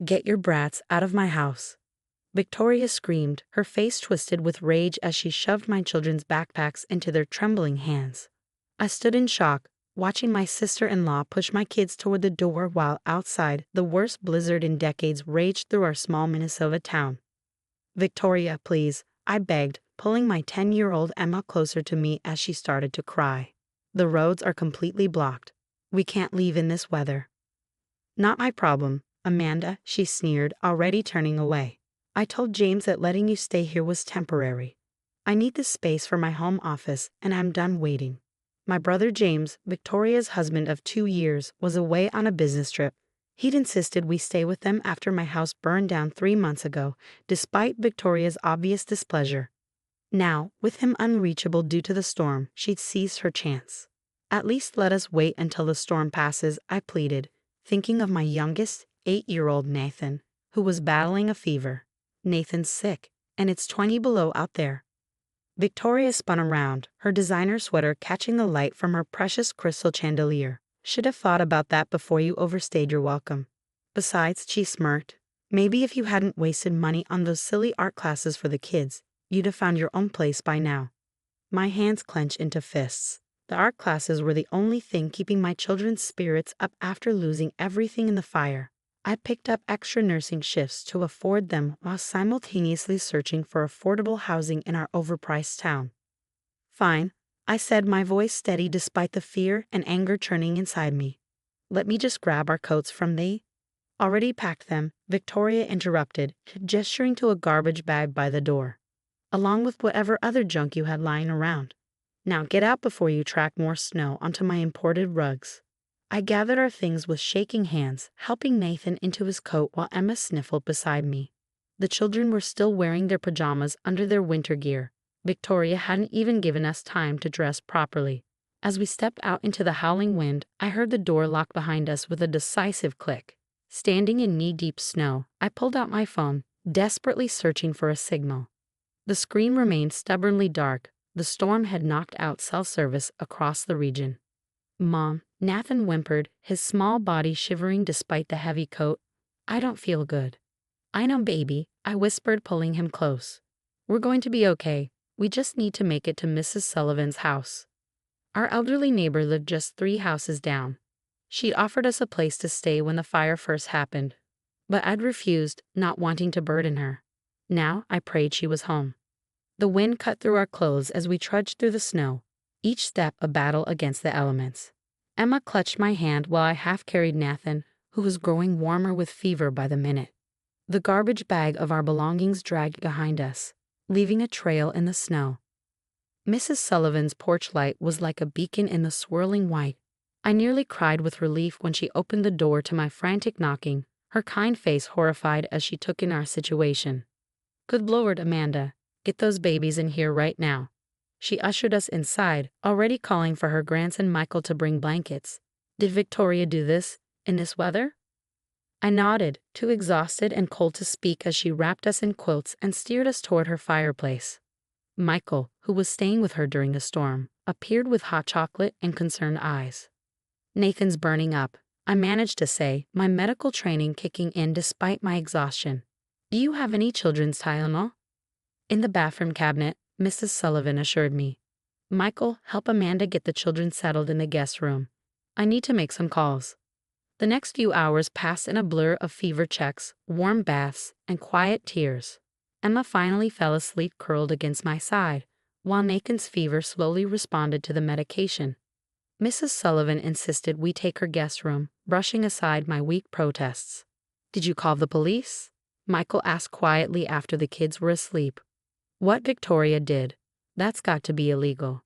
Get your brats out of my house. Victoria screamed, her face twisted with rage as she shoved my children's backpacks into their trembling hands. I stood in shock, watching my sister-in-law push my kids toward the door while outside the worst blizzard in decades raged through our small Minnesota town. Victoria, please, I begged, pulling my 10-year-old Emma closer to me as she started to cry. The roads are completely blocked. We can't leave in this weather. Not my problem, Amanda, she sneered, already turning away. I told James that letting you stay here was temporary. I need this space for my home office, and I'm done waiting. My brother James, Victoria's husband of 2 years, was away on a business trip. He'd insisted we stay with them after my house burned down 3 months ago, despite Victoria's obvious displeasure. Now, with him unreachable due to the storm, she'd seized her chance. At least let us wait until the storm passes, I pleaded, thinking of my youngest, 8-year-old Nathan, who was battling a fever. Nathan's sick, and it's 20 below out there. Victoria spun around, her designer sweater catching the light from her precious crystal chandelier. Should have thought about that before you overstayed your welcome. Besides, she smirked, maybe if you hadn't wasted money on those silly art classes for the kids, you'd have found your own place by now. My hands clenched into fists. The art classes were the only thing keeping my children's spirits up after losing everything in the fire. I picked up extra nursing shifts to afford them while simultaneously searching for affordable housing in our overpriced town. Fine, I said, my voice steady despite the fear and anger churning inside me. Let me just grab our coats from thee. Already packed them, Victoria interrupted, gesturing to a garbage bag by the door. Along with whatever other junk you had lying around. Now get out before you track more snow onto my imported rugs. I gathered our things with shaking hands, helping Nathan into his coat while Emma sniffled beside me. The children were still wearing their pajamas under their winter gear. Victoria hadn't even given us time to dress properly. As we stepped out into the howling wind, I heard the door lock behind us with a decisive click. Standing in knee-deep snow, I pulled out my phone, desperately searching for a signal. The screen remained stubbornly dark. The storm had knocked out cell service across the region. Mom, Nathan whimpered, his small body shivering despite the heavy coat. I don't feel good. I know, baby, I whispered, pulling him close. We're going to be okay. We just need to make it to Mrs. Sullivan's house. Our elderly neighbor lived just 3 houses down. She'd offered us a place to stay when the fire first happened, but I'd refused, not wanting to burden her. Now I prayed she was home. The wind cut through our clothes as we trudged through the snow, each step a battle against the elements. Emma clutched my hand while I half-carried Nathan, who was growing warmer with fever by the minute. The garbage bag of our belongings dragged behind us, leaving a trail in the snow. Mrs. Sullivan's porch light was like a beacon in the swirling white. I nearly cried with relief when she opened the door to my frantic knocking, her kind face horrified as she took in our situation. Good Lord, Amanda, get those babies in here right now. She ushered us inside, already calling for her grandson Michael to bring blankets. Did Victoria do this, in this weather? I nodded, too exhausted and cold to speak as she wrapped us in quilts and steered us toward her fireplace. Michael, who was staying with her during the storm, appeared with hot chocolate and concerned eyes. Nathan's burning up, I managed to say, my medical training kicking in despite my exhaustion. Do you have any children's Tylenol? In the bathroom cabinet, Mrs. Sullivan assured me. Michael, help Amanda get the children settled in the guest room. I need to make some calls. The next few hours passed in a blur of fever checks, warm baths, and quiet tears. Emma finally fell asleep curled against my side, while Nathan's fever slowly responded to the medication. Mrs. Sullivan insisted we take her guest room, brushing aside my weak protests. Did you call the police? Michael asked quietly after the kids were asleep. What Victoria did. That's got to be illegal.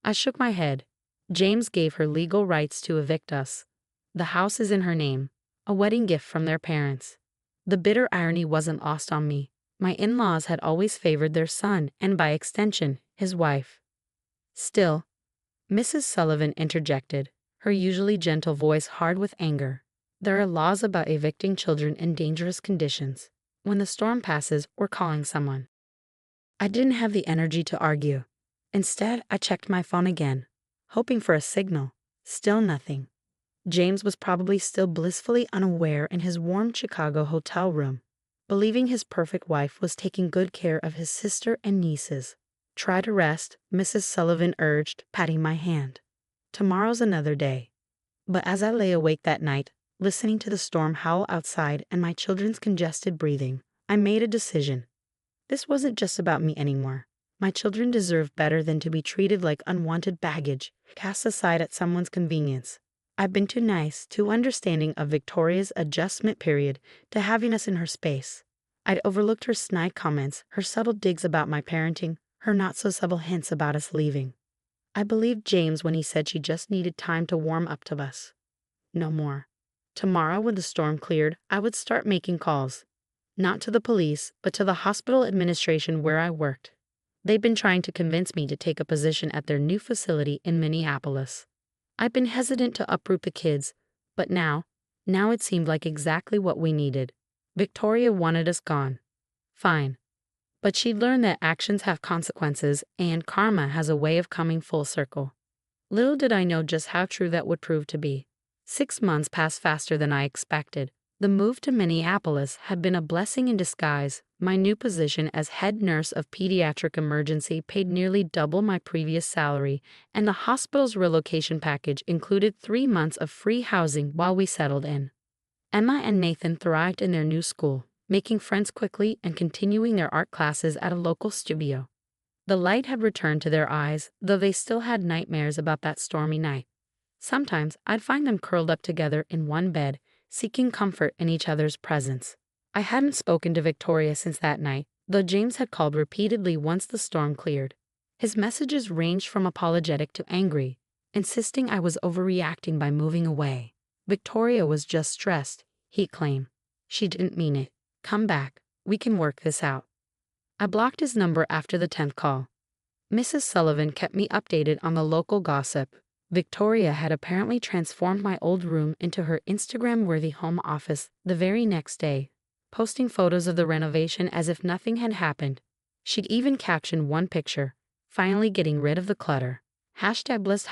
I shook my head. James gave her legal rights to evict us. The house is in her name, a wedding gift from their parents. The bitter irony wasn't lost on me. My in-laws had always favored their son and, by extension, his wife. Still, Mrs. Sullivan interjected, her usually gentle voice hard with anger. There are laws about evicting children in dangerous conditions. When the storm passes, we're calling someone. I didn't have the energy to argue. Instead, I checked my phone again, hoping for a signal. Still nothing. James was probably still blissfully unaware in his warm Chicago hotel room, believing his perfect wife was taking good care of his sister and nieces. "Try to rest," Mrs. Sullivan urged, patting my hand. "Tomorrow's another day." But as I lay awake that night, listening to the storm howl outside and my children's congested breathing, I made a decision. This wasn't just about me anymore. My children deserved better than to be treated like unwanted baggage, cast aside at someone's convenience. I've been too nice, too understanding of Victoria's adjustment period to having us in her space. I'd overlooked her snide comments, her subtle digs about my parenting, her not-so-subtle hints about us leaving. I believed James when he said she just needed time to warm up to us. No more. Tomorrow, when the storm cleared, I would start making calls. Not to the police, but to the hospital administration where I worked. They'd been trying to convince me to take a position at their new facility in Minneapolis. I'd been hesitant to uproot the kids, but now it seemed like exactly what we needed. Victoria wanted us gone. Fine. But she'd learned that actions have consequences, and karma has a way of coming full circle. Little did I know just how true that would prove to be. 6 months passed faster than I expected. The move to Minneapolis had been a blessing in disguise. My new position as head nurse of pediatric emergency paid nearly double my previous salary, and the hospital's relocation package included 3 months of free housing while we settled in. Emma and Nathan thrived in their new school, making friends quickly and continuing their art classes at a local studio. The light had returned to their eyes, though they still had nightmares about that stormy night. Sometimes I'd find them curled up together in one bed, seeking comfort in each other's presence. I hadn't spoken to Victoria since that night, though James had called repeatedly once the storm cleared. His messages ranged from apologetic to angry, insisting I was overreacting by moving away. Victoria was just stressed, he claimed. She didn't mean it. "Come back. We can work this out." I blocked his number after the 10th call. Mrs. Sullivan kept me updated on the local gossip. Victoria had apparently transformed my old room into her Instagram-worthy home office the very next day, posting photos of the renovation as if nothing had happened. She'd even captioned one picture, "Finally getting rid of the clutter. #blessed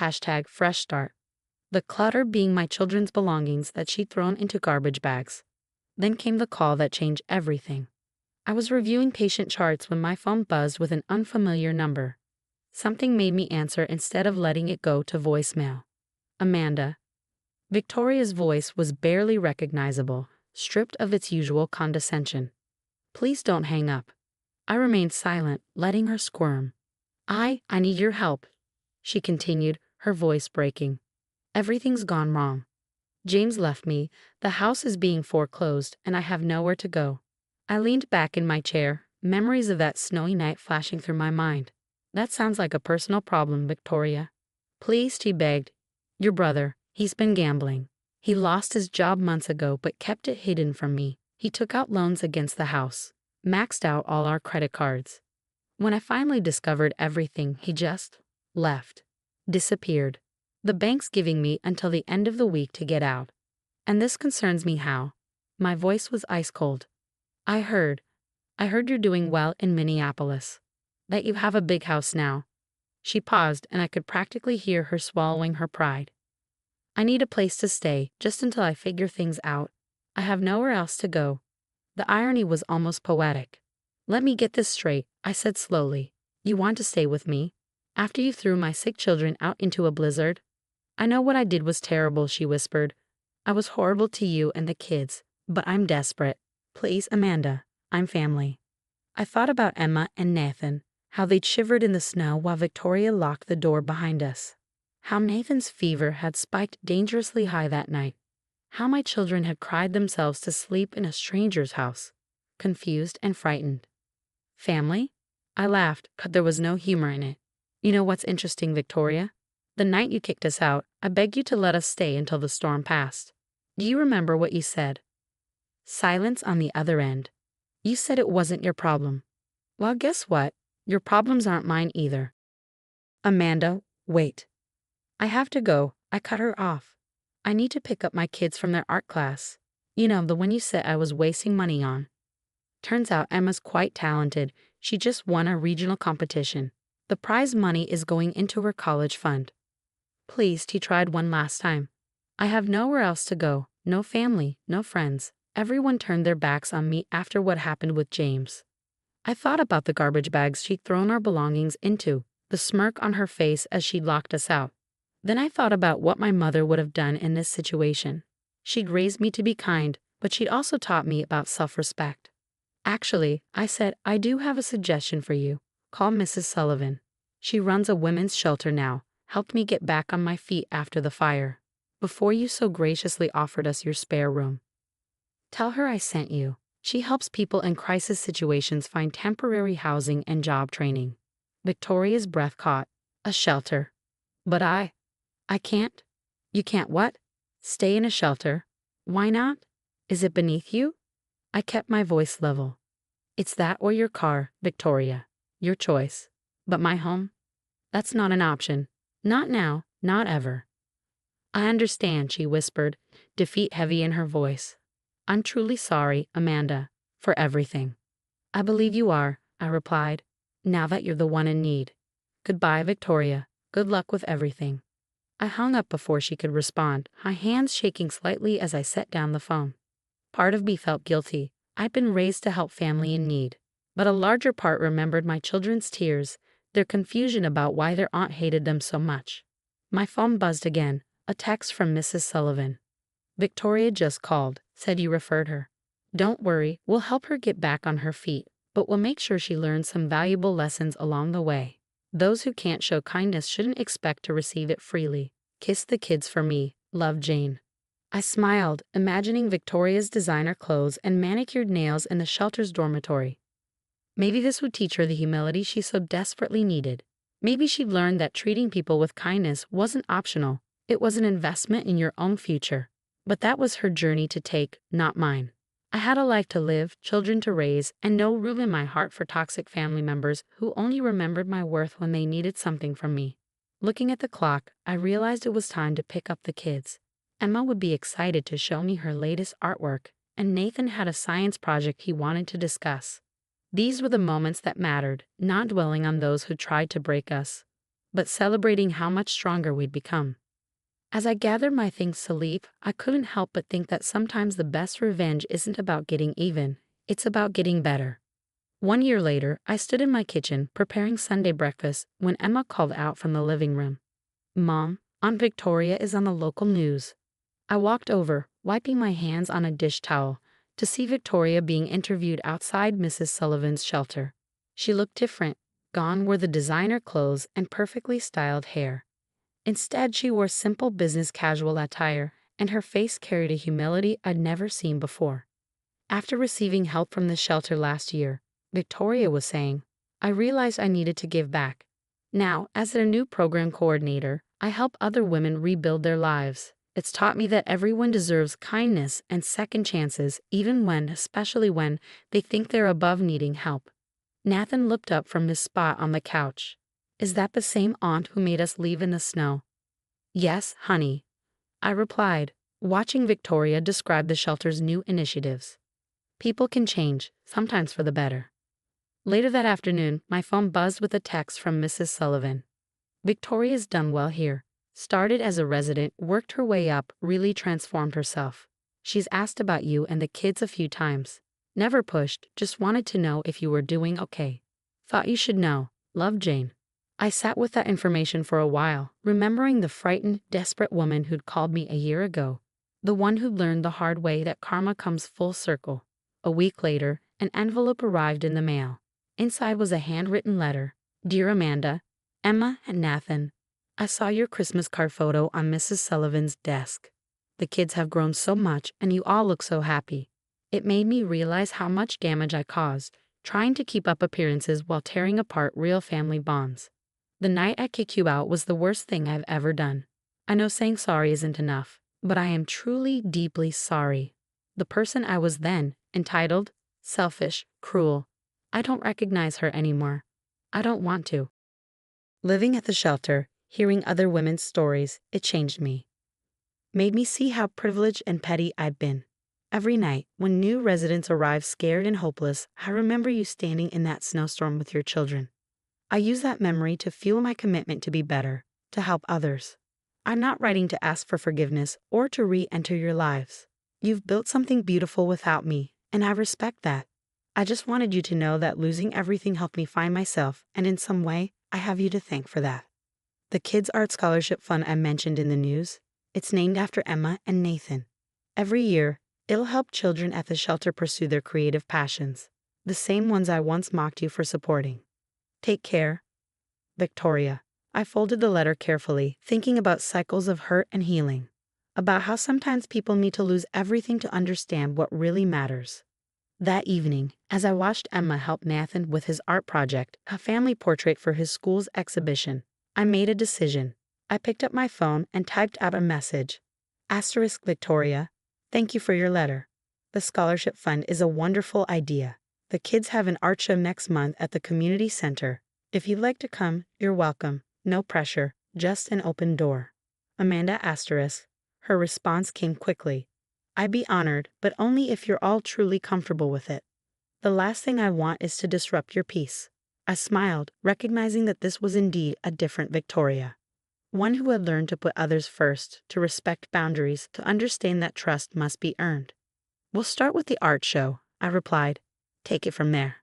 #fresh start." The clutter being my children's belongings that she'd thrown into garbage bags. Then came the call that changed everything. I was reviewing patient charts when my phone buzzed with an unfamiliar number. Something made me answer instead of letting it go to voicemail. "Amanda." Victoria's voice was barely recognizable, stripped of its usual condescension. "Please don't hang up." I remained silent, letting her squirm. I need your help," she continued, her voice breaking. "Everything's gone wrong. James left me, the house is being foreclosed, and I have nowhere to go." I leaned back in my chair, memories of that snowy night flashing through my mind. "That sounds like a personal problem, Victoria." "Please," she begged. "Your brother, he's been gambling. He lost his job months ago but kept it hidden from me. He took out loans against the house, maxed out all our credit cards. When I finally discovered everything, he just left, disappeared. The bank's giving me until the end of the week to get out. And this concerns me how." My voice was ice cold. I heard you're doing well in Minneapolis. That you have a big house now." She paused, and I could practically hear her swallowing her pride. "I need a place to stay, just until I figure things out. I have nowhere else to go." The irony was almost poetic. "Let me get this straight," I said slowly. "You want to stay with me? After you threw my sick children out into a blizzard?" "I know what I did was terrible," she whispered. "I was horrible to you and the kids, but I'm desperate. Please, Amanda, I'm family." I thought about Emma and Nathan, how they'd shivered in the snow while Victoria locked the door behind us. How Nathan's fever had spiked dangerously high that night. How my children had cried themselves to sleep in a stranger's house, confused and frightened. "Family?" I laughed, but there was no humor in it. "You know what's interesting, Victoria? The night you kicked us out, I begged you to let us stay until the storm passed. Do you remember what you said?" Silence on the other end. "You said it wasn't your problem." "Well, guess what? Your problems aren't mine either." "Amanda, wait." "I have to go." I cut her off. "I need to pick up my kids from their art class. You know, the one you said I was wasting money on." Turns out Emma's quite talented. She just won a regional competition. The prize money is going into her college fund. "Please," he tried one last time. I have nowhere else to go, no family, no friends. Everyone turned their backs on me after what happened with James. I thought about the garbage bags she'd thrown our belongings into, the smirk on her face as she locked us out. Then I thought about what my mother would have done in this situation. She'd raised me to be kind, but she'd also taught me about self-respect. Actually, I said, I do have a suggestion for you. Call Mrs. Sullivan. She runs a women's shelter now, helped me get back on my feet after the fire. Before you so graciously offered us your spare room. Tell her I sent you. She helps people in crisis situations find temporary housing and job training. Victoria's breath caught. A shelter. But I can't. You can't what? Stay in a shelter. Why not? Is it beneath you? I kept my voice level. It's that or your car, Victoria. Your choice. But my home? That's not an option. Not now, not ever. I understand, she whispered, defeat heavy in her voice. I'm truly sorry, Amanda, for everything. I believe you are, I replied, now that you're the one in need. Goodbye, Victoria. Good luck with everything. I hung up before she could respond, my hands shaking slightly as I set down the phone. Part of me felt guilty. I'd been raised to help family in need. But a larger part remembered my children's tears, their confusion about why their aunt hated them so much. My phone buzzed again, a text from Mrs. Sullivan. Victoria just called, said you referred her. Don't worry, we'll help her get back on her feet, but we'll make sure she learns some valuable lessons along the way. Those who can't show kindness shouldn't expect to receive it freely. Kiss the kids for me, love Jane. I smiled, imagining Victoria's designer clothes and manicured nails in the shelter's dormitory. Maybe this would teach her the humility she so desperately needed. Maybe she'd learn that treating people with kindness wasn't optional, it was an investment in your own future. But that was her journey to take, not mine. I had a life to live, children to raise, and no room in my heart for toxic family members who only remembered my worth when they needed something from me. Looking at the clock, I realized it was time to pick up the kids. Emma would be excited to show me her latest artwork, and Nathan had a science project he wanted to discuss. These were the moments that mattered, not dwelling on those who tried to break us, but celebrating how much stronger we'd become. As I gathered my things to leave, I couldn't help but think that sometimes the best revenge isn't about getting even, it's about getting better. 1 year later, I stood in my kitchen preparing Sunday breakfast when Emma called out from the living room. Mom, Aunt Victoria is on the local news. I walked over, wiping my hands on a dish towel, to see Victoria being interviewed outside Mrs. Sullivan's shelter. She looked different. Gone were the designer clothes and perfectly styled hair. Instead, she wore simple business casual attire, and her face carried a humility I'd never seen before. After receiving help from the shelter last year, Victoria was saying, I realized I needed to give back. Now, as their new program coordinator, I help other women rebuild their lives. It's taught me that everyone deserves kindness and second chances, especially when they think they're above needing help. Nathan looked up from his spot on the couch. Is that the same aunt who made us leave in the snow? Yes, honey, I replied, watching Victoria describe the shelter's new initiatives. People can change, sometimes for the better. Later that afternoon, my phone buzzed with a text from Mrs. Sullivan. Victoria's done well here. Started as a resident, worked her way up, really transformed herself. She's asked about you and the kids a few times. Never pushed, just wanted to know if you were doing okay. Thought you should know. Love, Jane. I sat with that information for a while, remembering the frightened, desperate woman who'd called me a year ago. The one who'd learned the hard way that karma comes full circle. A week later, an envelope arrived in the mail. Inside was a handwritten letter. Dear Amanda, Emma and Nathan, I saw your Christmas card photo on Mrs. Sullivan's desk. The kids have grown so much and you all look so happy. It made me realize how much damage I caused, trying to keep up appearances while tearing apart real family bonds. The night I kicked you out was the worst thing I've ever done. I know saying sorry isn't enough, but I am truly, deeply sorry. The person I was then, entitled, selfish, cruel. I don't recognize her anymore. I don't want to. Living at the shelter, hearing other women's stories, it changed me. Made me see how privileged and petty I'd been. Every night, when new residents arrived scared and hopeless, I remember you standing in that snowstorm with your children. I use that memory to fuel my commitment to be better, to help others. I'm not writing to ask for forgiveness or to re-enter your lives. You've built something beautiful without me, and I respect that. I just wanted you to know that losing everything helped me find myself, and in some way, I have you to thank for that. The Kids Art Scholarship Fund I mentioned in the news, it's named after Emma and Nathan. Every year, it'll help children at the shelter pursue their creative passions, the same ones I once mocked you for supporting. Take care, Victoria. I folded the letter carefully, thinking about cycles of hurt and healing, about how sometimes people need to lose everything to understand what really matters. That evening, as I watched Emma help Nathan with his art project, a family portrait for his school's exhibition, I made a decision. I picked up my phone and typed out a message. Asterisk Victoria, thank you for your letter. The scholarship fund is a wonderful idea. The kids have an art show next month at the community center. If you'd like to come, you're welcome. No pressure, just an open door. Amanda asterisk. Her response came quickly. I'd be honored, but only if you're all truly comfortable with it. The last thing I want is to disrupt your peace. I smiled, recognizing that this was indeed a different Victoria. One who had learned to put others first, to respect boundaries, to understand that trust must be earned. We'll start with the art show, I replied. Take it from there.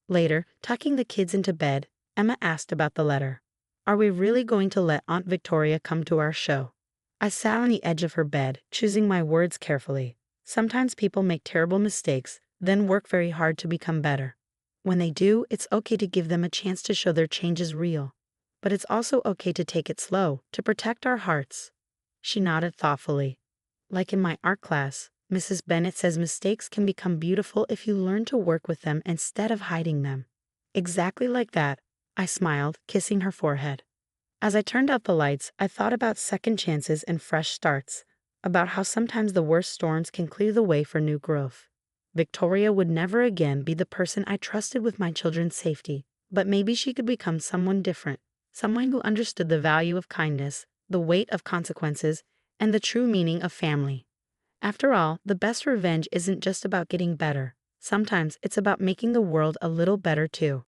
Later, tucking the kids into bed, Emma asked about the letter. Are we really going to let Aunt Victoria come to our show? I sat on the edge of her bed, choosing my words carefully. Sometimes people make terrible mistakes, then work very hard to become better. When they do, it's okay to give them a chance to show their change is real. But it's also okay to take it slow, to protect our hearts. She nodded thoughtfully. Like in my art class, Mrs. Bennett says mistakes can become beautiful if you learn to work with them instead of hiding them. Exactly like that, I smiled, kissing her forehead. As I turned out the lights, I thought about second chances and fresh starts, about how sometimes the worst storms can clear the way for new growth. Victoria would never again be the person I trusted with my children's safety, but maybe she could become someone different, someone who understood the value of kindness, the weight of consequences, and the true meaning of family. After all, the best revenge isn't just about getting better. Sometimes it's about making the world a little better too.